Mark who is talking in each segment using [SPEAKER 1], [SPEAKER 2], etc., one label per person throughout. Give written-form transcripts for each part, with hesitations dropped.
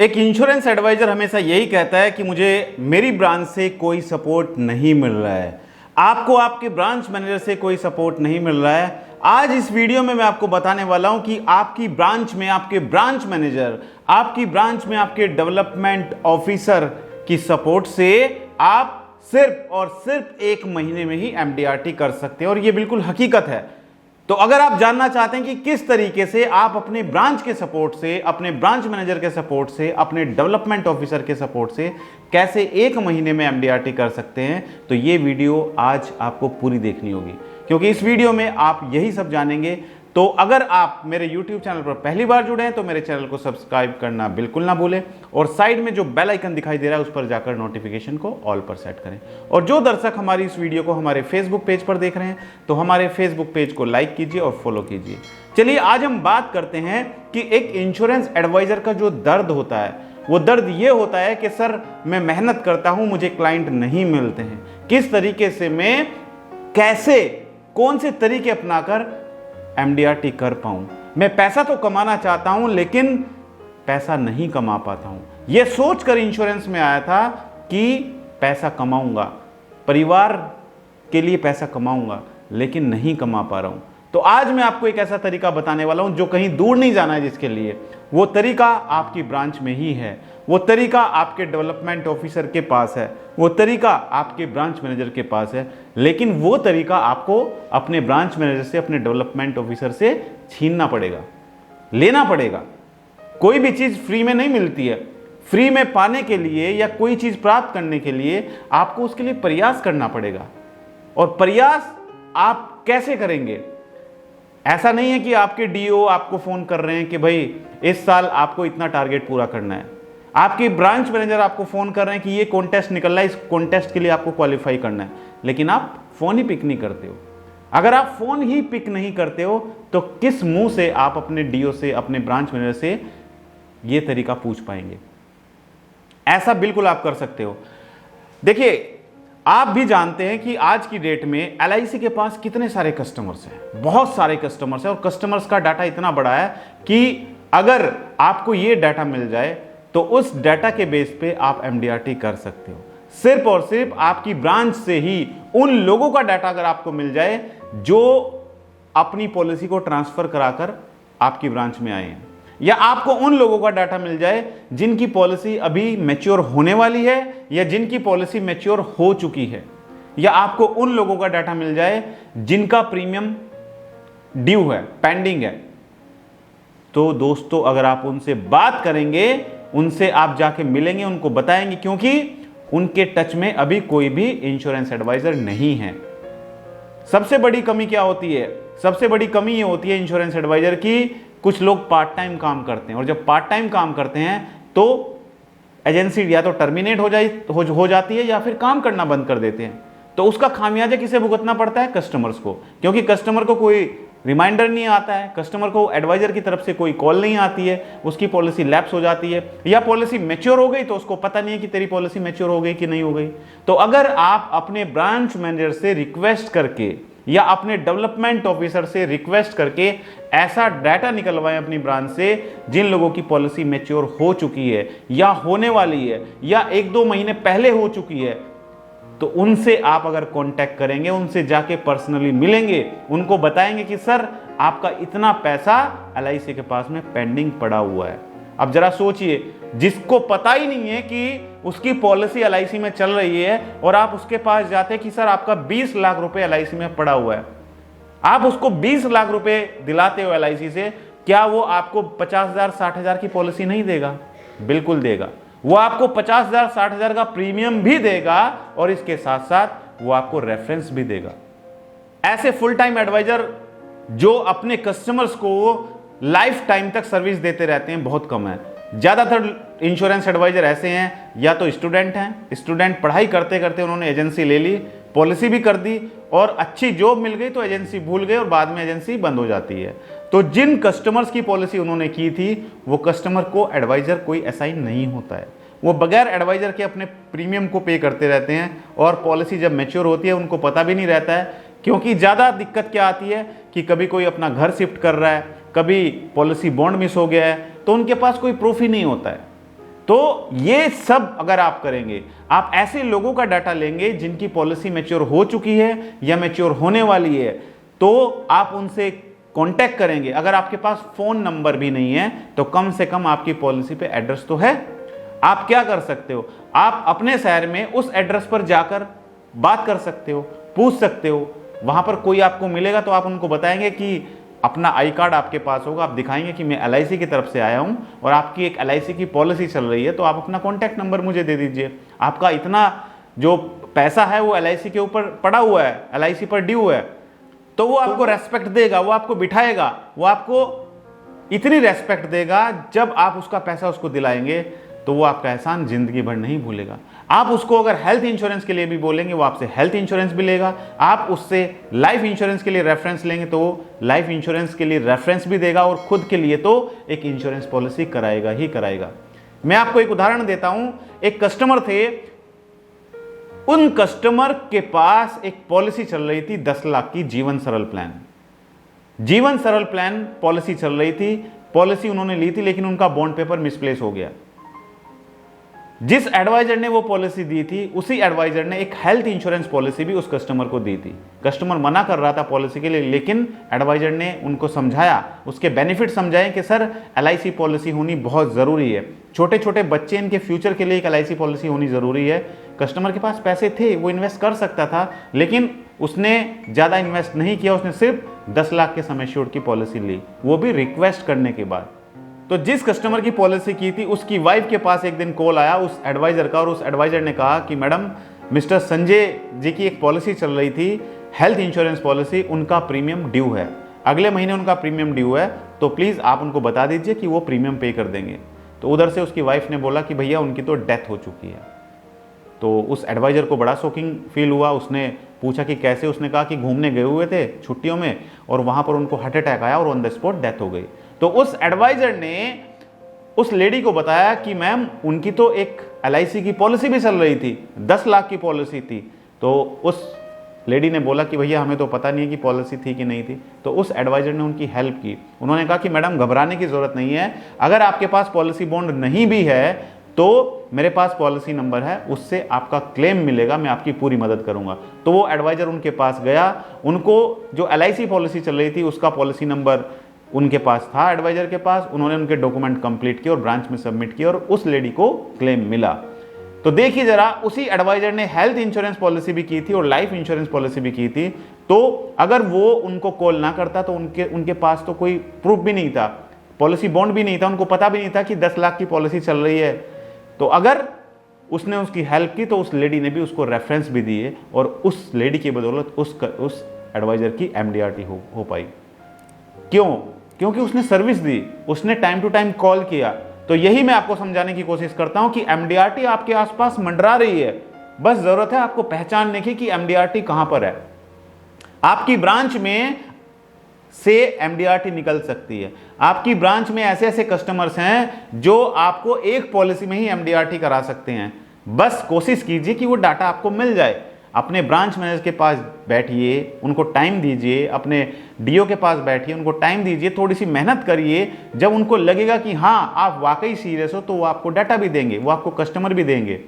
[SPEAKER 1] एक insurance adviser हमेशा यही कहता है कि मुझे मेरी ब्रांच से कोई सपोर्ट नहीं मिल रहा है, आपको आपके ब्रांच मैनेजर से कोई सपोर्ट नहीं मिल रहा है। आज इस वीडियो में मैं आपको बताने वाला हूं कि आपकी ब्रांच में आपके ब्रांच मैनेजर, आपकी ब्रांच में आपके डेवलपमेंट ऑफिसर की सपोर्ट से आप सिर्फ और सिर्फ 1 महीने में ही एमडीआरटी कर सकते हैं, और यह बिल्कुल हकीकत है। तो अगर आप जानना चाहते हैं कि किस तरीके से आप अपने ब्रांच के सपोर्ट से, अपने ब्रांच मैनेजर के सपोर्ट से, अपने डेवलपमेंट ऑफिसर के सपोर्ट से कैसे 1 महीने में एमडीआरटी कर सकते हैं, तो ये वीडियो आज आपको पूरी देखनी होगी, क्योंकि इस वीडियो में आप यही सब जानेंगे। तो अगर आप मेरे YouTube चैनल पर पहली बार जुड़े हैं तो मेरे चैनल को सब्सक्राइब करना बिल्कुल ना भूलें, और साइड में जो बेल आइकन दिखाई दे रहा है उस पर जाकर नोटिफिकेशन को ऑल पर सेट करें। और जो दर्शक हमारी इस वीडियो को हमारे फेसबुक पेज पर देख रहे हैं तो हमारे फेसबुक पेज को लाइक कीजिए और फॉलो कीजिए। चलिए आज हम बात करते हैं कि एक इंश्योरेंस एडवाइजर का जो दर्द होता है, वो दर्द ये होता है कि सर मैं मेहनत करता हूं, मुझे क्लाइंट नहीं मिलते हैं, किस तरीके से मैं कैसे कौन से तरीके अपनाकर एमडीआरटी कर पाऊं। मैं पैसा तो कमाना चाहता हूं लेकिन पैसा नहीं कमा पाता हूं। यह सोचकर इंश्योरेंस में आया था कि पैसा कमाऊंगा, परिवार के लिए पैसा कमाऊंगा, लेकिन नहीं कमा पा रहा हूं। तो आज मैं आपको एक ऐसा तरीका बताने वाला हूं जो कहीं दूर नहीं जाना है, जिसके लिए वो तरीका आपकी ब्रांच में ही है, वो तरीका आपके डेवलपमेंट ऑफिसर के पास है, वो तरीका आपके ब्रांच मैनेजर के पास है, लेकिन वो तरीका आपको अपने ब्रांच मैनेजर से, अपने डेवलपमेंट ऑफिसर से छीनना पड़ेगा, लेना पड़ेगा। कोई भी चीज फ्री में नहीं मिलती है। फ्री में पाने के लिए या कोई चीज प्राप्त करने के लिए आपको उसके लिए प्रयास करना पड़ेगा। और प्रयास आप कैसे करेंगे? ऐसा नहीं है कि आपके डीओ आपको फोन कर रहे हैं कि भाई इस साल आपको इतना टारगेट पूरा करना है। आपके ब्रांच मैनेजर आपको फोन कर रहे हैं कि ये कॉन्टेस्ट निकल रहा है, इस कॉन्टेस्ट के लिए आपको क्वालिफाई करना है, लेकिन आप फोन ही पिक नहीं करते हो। अगर आप फोन ही पिक नहीं करते हो तो किस मुंह से आप अपने डीओ से, अपने ब्रांच मैनेजर से ये तरीका पूछ पाएंगे? ऐसा बिल्कुल आप कर सकते हो। देखिए, आप भी जानते हैं कि आज की डेट में एलआईसी के पास कितने सारे कस्टमर्स हैं, बहुत सारे कस्टमर्स हैं, और कस्टमर्स का डाटा इतना बड़ा है कि अगर आपको ये डाटा मिल जाए तो उस डाटा के बेस पे आप एमडीआरटी कर सकते हो। सिर्फ और सिर्फ आपकी ब्रांच से ही उन लोगों का डाटा अगर आपको मिल जाए जो अपनी पॉलिसी को ट्रांसफर कराकर आपकी ब्रांच में आए हैं, या आपको उन लोगों का डाटा मिल जाए जिनकी पॉलिसी अभी मैच्योर होने वाली है या जिनकी पॉलिसी मैच्योर हो चुकी है, या आपको उन लोगों का डाटा मिल जाए जिनका प्रीमियम ड्यू है, पेंडिंग है, तो दोस्तों अगर आप उनसे बात करेंगे, उनसे आप जाके मिलेंगे, उनको बताएंगे, क्योंकि उनके टच में अभी कोई भी इंश्योरेंस एडवाइजर नहीं है। सबसे बड़ी कमी क्या होती है? सबसे बड़ी कमी ये होती है इंश्योरेंस एडवाइजर की, कुछ लोग पार्ट टाइम काम करते हैं, और जब पार्ट टाइम काम करते हैं तो एजेंसी या तो टर्मिनेट हो जाती है या फिर काम करना बंद कर देते हैं। तो उसका खामियाजा किसे भुगतना पड़ता है? कस्टमर्स को, क्योंकि कस्टमर को कोई रिमाइंडर नहीं आता है, कस्टमर को एडवाइजर की तरफ से कोई कॉल नहीं आती है, उसकी पॉलिसी लैप्स हो जाती है, या पॉलिसी मैच्योर हो गई तो उसको पता नहीं है कि तेरी पॉलिसी मैच्योर हो गई कि नहीं हो गई। तो अगर आप अपने ब्रांच मैनेजर से रिक्वेस्ट करके या अपने डेवलपमेंट ऑफिसर से रिक्वेस्ट करके ऐसा डाटा निकलवाएं अपनी ब्रांच से जिन लोगों की पॉलिसी मैच्योर हो चुकी है या होने वाली है या 1-2 महीने पहले हो चुकी है, तो उनसे आप अगर कांटेक्ट करेंगे, उनसे जाके पर्सनली मिलेंगे, उनको बताएंगे कि सर आपका इतना पैसा एलआईसी के पास में पेंडिंग पड़ा हुआ है। अब जरा सोचिए, जिसको पता ही नहीं है कि उसकी पॉलिसी एलआईसी में चल रही है और आप उसके पास जाते हैं कि सर आपका 20 लाख रुपए एलआईसी में पड़ा हुआ है, आप उसको 20 लाख रुपए दिलाते हो एलआईसी से, क्या वो आपको 50,000 60,000 की पॉलिसी नहीं देगा? बिल्कुल देगा। वो आपको 50,000 60,000 का प्रीमियम भी देगा और इसके साथ साथ वो आपको रेफरेंस भी देगा। ऐसे फुल टाइम एडवाइजर जो अपने कस्टमर्स को लाइफ टाइम तक सर्विस देते रहते हैं बहुत कम है। ज्यादातर इंश्योरेंस एडवाइजर ऐसे हैं, या तो स्टूडेंट हैं, स्टूडेंट पढ़ाई करते करते उन्होंने एजेंसी ले ली, पॉलिसी भी कर दी, और अच्छी जॉब मिल गई तो एजेंसी भूल गए और बाद में एजेंसी बंद हो जाती है। तो जिन कस्टमर्स की पॉलिसी उन्होंने की थी वो कस्टमर को एडवाइजर कोई असाइन नहीं होता है, वो बगैर एडवाइजर के अपने प्रीमियम को पे करते रहते हैं, और पॉलिसी जब मैच्योर होती है उनको पता भी नहीं रहता है। क्योंकि ज़्यादा दिक्कत क्या आती है कि कभी कोई अपना घर शिफ्ट कर रहा है, कभी पॉलिसी बॉन्ड मिस हो गया है, तो उनके पास कोई प्रूफ ही नहीं होता है। तो ये सब अगर आप करेंगे, आप ऐसे लोगों का डाटा लेंगे जिनकी पॉलिसी मैच्योर हो चुकी है या मैच्योर होने वाली है, तो आप उनसे कांटेक्ट करेंगे। अगर आपके पास फोन नंबर भी नहीं है तो कम से कम आपकी पॉलिसी पे एड्रेस तो है। आप क्या कर सकते हो, आप अपने शहर में उस एड्रेस पर जाकर बात कर सकते हो, पूछ सकते हो। वहां पर कोई आपको मिलेगा तो आप उनको बताएंगे कि अपना आई कार्ड आपके पास होगा, आप दिखाएंगे कि मैं LIC की तरफ से आया हूं और आपकी एक LIC की पॉलिसी चल रही है, तो आप अपना कॉन्टैक्ट नंबर मुझे दे दीजिए। आपका इतना जो पैसा है वो LIC के ऊपर पड़ा हुआ है, LIC पर ड्यू है, तो वो आपको रेस्पेक्ट देगा, वो आपको बिठाएगा, वो आपको इतनी रेस्पेक्ट देगा। जब आप उसका पैसा उसको दिलाएंगे तो वो आपका एहसान जिंदगी भर नहीं भूलेगा। आप उसको अगर हेल्थ इंश्योरेंस के लिए भी बोलेंगे, वो आपसे हेल्थ इंश्योरेंस भी लेगा। आप उससे लाइफ इंश्योरेंस के लिए रेफरेंस लेंगे तो वो लाइफ इंश्योरेंस के लिए रेफरेंस भी देगा, और खुद के लिए तो एक इंश्योरेंस पॉलिसी कराएगा ही कराएगा। मैं आपको एक उदाहरण देता हूं। एक कस्टमर थे, उन कस्टमर के पास एक पॉलिसी चल रही थी 10 लाख की, जीवन सरल प्लान। जीवन सरल प्लान पॉलिसी चल रही थी, पॉलिसी उन्होंने ली थी, लेकिन उनका बॉन्ड पेपर मिसप्लेस हो गया। जिस एडवाइजर ने वो पॉलिसी दी थी, उसी एडवाइजर ने एक हेल्थ इंश्योरेंस पॉलिसी भी उस कस्टमर को दी थी। कस्टमर मना कर रहा था पॉलिसी के लिए, लेकिन एडवाइजर ने उनको समझाया, उसके बेनिफिट समझाए कि सर LIC पॉलिसी होनी बहुत ज़रूरी है, छोटे छोटे बच्चे, इनके फ्यूचर के लिए एक LIC पॉलिसी होनी ज़रूरी है। कस्टमर के पास पैसे थे, वो इन्वेस्ट कर सकता था, लेकिन उसने ज़्यादा इन्वेस्ट नहीं किया, उसने सिर्फ 10 लाख के सम एश्योर्ड की पॉलिसी ली, वो भी रिक्वेस्ट करने के बाद। तो जिस कस्टमर की पॉलिसी की थी, उसकी वाइफ के पास एक दिन कॉल आया उस एडवाइजर का, और उस एडवाइजर ने कहा कि मैडम, मिस्टर संजय जी की एक पॉलिसी चल रही थी, हेल्थ इंश्योरेंस पॉलिसी, उनका प्रीमियम ड्यू है, अगले महीने उनका प्रीमियम ड्यू है, तो प्लीज़ आप उनको बता दीजिए कि वो प्रीमियम पे कर देंगे। तो उधर से उसकी वाइफ ने बोला कि भैया उनकी तो डेथ हो चुकी है। तो उस एडवाइजर को बड़ा शॉकिंग फील हुआ। उसने पूछा कि कैसे, उसने कहा कि घूमने गए हुए थे छुट्टियों में और वहाँ पर उनको हार्ट अटैक आया और ऑन द स्पॉट डेथ हो गई। तो उस एडवाइजर ने उस लेडी को बताया कि मैम, उनकी तो एक LIC की पॉलिसी भी चल रही थी, 10 लाख की पॉलिसी थी। तो उस लेडी ने बोला कि भैया हमें तो पता नहीं है कि पॉलिसी थी कि नहीं थी। तो उस एडवाइजर ने उनकी हेल्प की। उन्होंने कहा कि मैडम घबराने की ज़रूरत नहीं है, अगर आपके पास पॉलिसी बॉन्ड नहीं भी है तो मेरे पास पॉलिसी नंबर है, उससे आपका क्लेम मिलेगा, मैं आपकी पूरी मदद करूंगा। तो वो एडवाइजर उनके पास गया, उनको जो LIC पॉलिसी चल रही थी उसका पॉलिसी नंबर उनके पास था, एडवाइजर के पास। उन्होंने उनके डॉक्यूमेंट कंप्लीट किए और ब्रांच में सबमिट किए और उस लेडी को क्लेम मिला। तो देखिए जरा, उसी एडवाइजर ने हेल्थ इंश्योरेंस पॉलिसी भी की थी और लाइफ इंश्योरेंस पॉलिसी भी की थी। तो अगर वो उनको कॉल ना करता तो उनके पास तो कोई प्रूफ भी नहीं था, पॉलिसी बॉन्ड भी नहीं था, उनको पता भी नहीं था कि 10 लाख की पॉलिसी चल रही है। तो अगर उसने उसकी हेल्प की तो उस लेडी ने भी उसको रेफरेंस भी दिए और उस लेडी की बदौलत उस एडवाइजर की MDRT हो पाई। क्यों? क्योंकि उसने सर्विस दी, उसने टाइम टू टाइम कॉल किया। तो यही मैं आपको समझाने की कोशिश करता हूं कि MDRT आपके आसपास मंडरा रही है, बस जरूरत है आपको पहचानने की कि MDRT कहां पर है। आपकी ब्रांच में से MDRT निकल सकती है। आपकी ब्रांच में ऐसे ऐसे कस्टमर्स हैं जो आपको एक पॉलिसी में ही MDRT करा सकते हैं। बस कोशिश कीजिए कि वो डाटा आपको मिल जाए। अपने ब्रांच मैनेजर के पास बैठिए, उनको टाइम दीजिए, अपने DO के पास बैठिए, उनको टाइम दीजिए, थोड़ी सी मेहनत करिए। जब उनको लगेगा कि हाँ आप वाकई सीरियस हो तो वो आपको डाटा भी देंगे, वो आपको कस्टमर भी देंगे।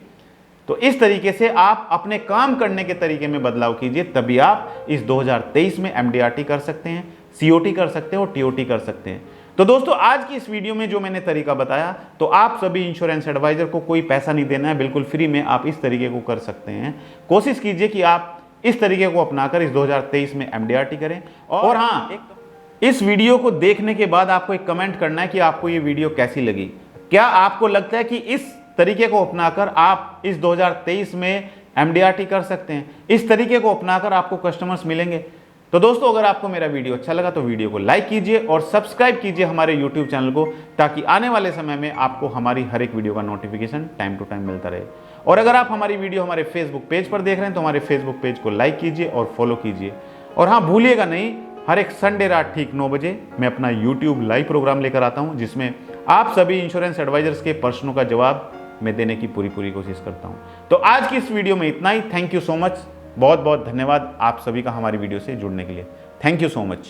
[SPEAKER 1] तो इस तरीके से आप अपने काम करने के तरीके में बदलाव कीजिए, तभी आप इस 2023 में MDRT कर सकते हैं, COT कर सकते हैं और TOT कर सकते हैं। तो दोस्तों, आज की इस वीडियो में जो मैंने तरीका बताया, तो आप सभी इंश्योरेंस एडवाइजर को कोई पैसा नहीं देना है, बिल्कुल फ्री में आप इस तरीके को कर सकते हैं। कोशिश कीजिए कि आप इस तरीके को अपनाकर इस 2023 में MDRT करें। और हाँ, इस वीडियो को देखने के बाद आपको एक कमेंट करना है कि आपको ये वीडियो कैसी लगी। क्या आपको लगता है कि इस तरीके को अपनाकर आप इस 2023 में MDRT कर सकते हैं? इस तरीके को अपनाकर आपको कस्टमर्स मिलेंगे? तो दोस्तों, अगर आपको मेरा वीडियो अच्छा लगा तो वीडियो को लाइक कीजिए और सब्सक्राइब कीजिए हमारे YouTube चैनल को, ताकि आने वाले समय में आपको हमारी हर एक वीडियो का नोटिफिकेशन टाइम टू टाइम मिलता रहे। और अगर आप हमारी वीडियो हमारे फेसबुक पेज पर देख रहे हैं तो हमारे फेसबुक पेज को लाइक कीजिए और फॉलो कीजिए। और हाँ, भूलिएगा नहीं, हर एक संडे रात ठीक 9 बजे मैं अपना YouTube लाइव प्रोग्राम लेकर आता हूँ, जिसमें आप सभी इंश्योरेंस एडवाइजर्स के प्रश्नों का जवाब मैं देने की पूरी कोशिश करता हूँ। तो आज की इस वीडियो में इतना ही। थैंक यू सो मच, बहुत बहुत धन्यवाद आप सभी का हमारी वीडियो से जुड़ने के लिए। Thank you so much.